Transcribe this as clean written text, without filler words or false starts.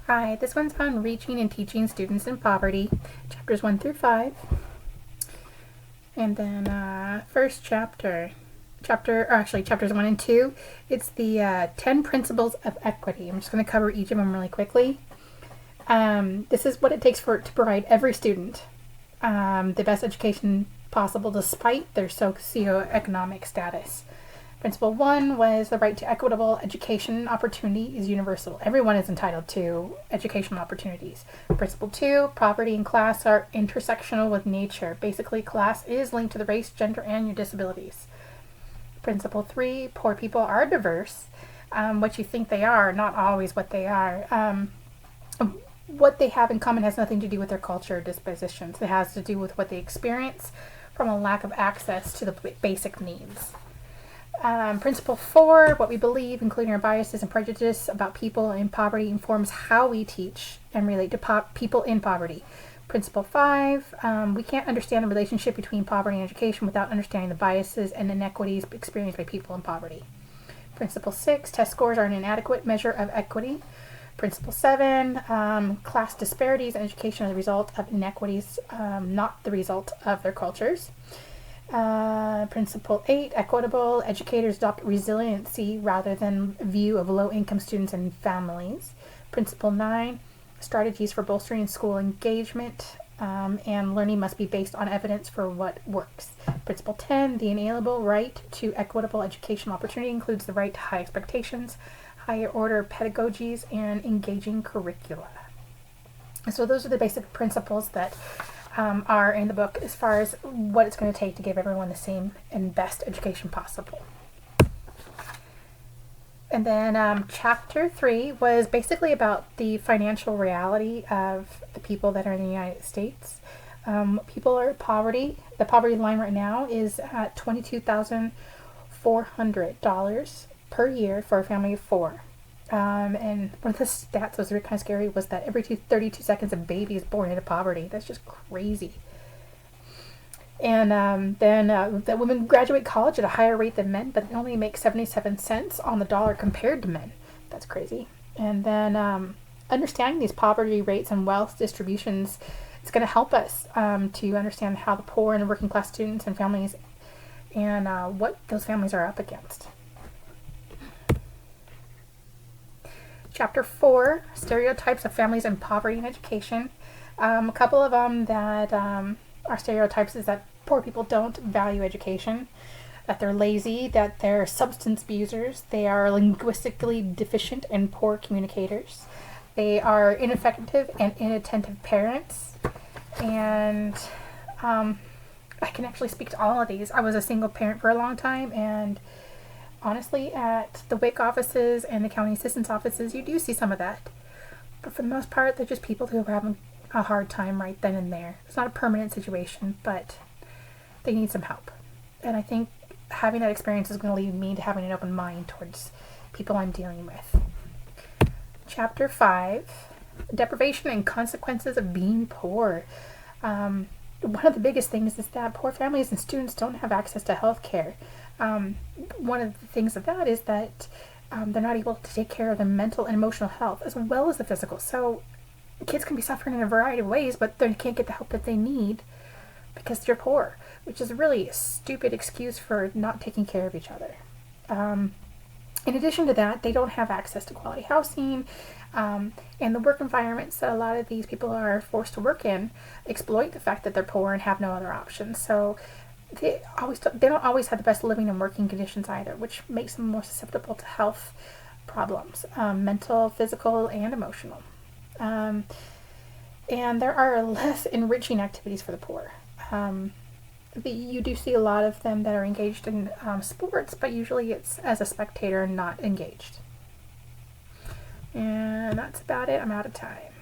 Hi, this one's on reaching and teaching students in poverty, chapters 1 through 5. And then first chapters 1 and 2, it's the 10 principles of equity. I'm just going to cover each of them really quickly. This is what it takes to provide every student the best education possible despite their socioeconomic status. Principle 1 was the right to equitable education opportunity is universal. Everyone is entitled to educational opportunities. Principle 2, poverty and class are intersectional with nature. Basically, class is linked to the race, gender, and your disabilities. Principle 3, poor people are diverse. What you think they are, not always what they are. What they have in common has nothing to do with their culture or dispositions. It has to do with what they experience from a lack of access to the basic needs. Principle 4, what we believe, including our biases and prejudice about people in poverty, informs how we teach and relate to people in poverty. Principle 5, we can't understand the relationship between poverty and education without understanding the biases and inequities experienced by people in poverty. Principle 6, test scores are an inadequate measure of equity. Principle 7, class disparities in education are the result of inequities, not the result of their cultures. Principle 8, equitable educators adopt resiliency rather than view of low-income students and families. Principle 9, strategies for bolstering school engagement and learning must be based on evidence for what works. Principle 10, the inalienable right to equitable educational opportunity includes the right to high expectations, higher order pedagogies, and engaging curricula. So those are the basic principles that are in the book as far as what it's going to take to give everyone the same and best education possible. And then chapter 3 was basically about the financial reality of the people that are in the United States. People are in poverty. The poverty line right now is at $22,400 per year for a family of 4. And one of the stats that was really kind of scary was that every 32 seconds a baby is born into poverty. That's just crazy. And then that women graduate college at a higher rate than men, but they only make 77 cents on the dollar compared to men. That's crazy. And then understanding these poverty rates and wealth distributions is going to help us to understand how the poor and working class students and families and what those families are up against. Chapter 4, stereotypes of families in poverty and education. A couple of them that are stereotypes is that poor people don't value education, that they're lazy, that they're substance abusers, they are linguistically deficient and poor communicators, they are ineffective and inattentive parents, and I can actually speak to all of these. I was a single parent for a long time, and honestly, at the WIC offices and the county assistance offices, you do see some of that. But for the most part, they're just people who are having a hard time right then and there. It's not a permanent situation, but they need some help. And I think having that experience is going to lead me to having an open mind towards people I'm dealing with. Chapter 5, deprivation and consequences of being poor. One of the biggest things is that poor families and students don't have access to health care. One of the things of that is that they're not able to take care of their mental and emotional health as well as the physical. So kids can be suffering in a variety of ways, but they can't get the help that they need because they're poor, which is really a stupid excuse for not taking care of each other. In addition to that, they don't have access to quality housing, and the work environments that a lot of these people are forced to work in exploit the fact that they're poor and have no other options. So they don't always have the best living and working conditions either, which makes them more susceptible to health problems, mental, physical, and emotional. And there are less enriching activities for the poor. You do see a lot of them that are engaged in sports, but usually it's as a spectator, not engaged. And that's about it. I'm out of time.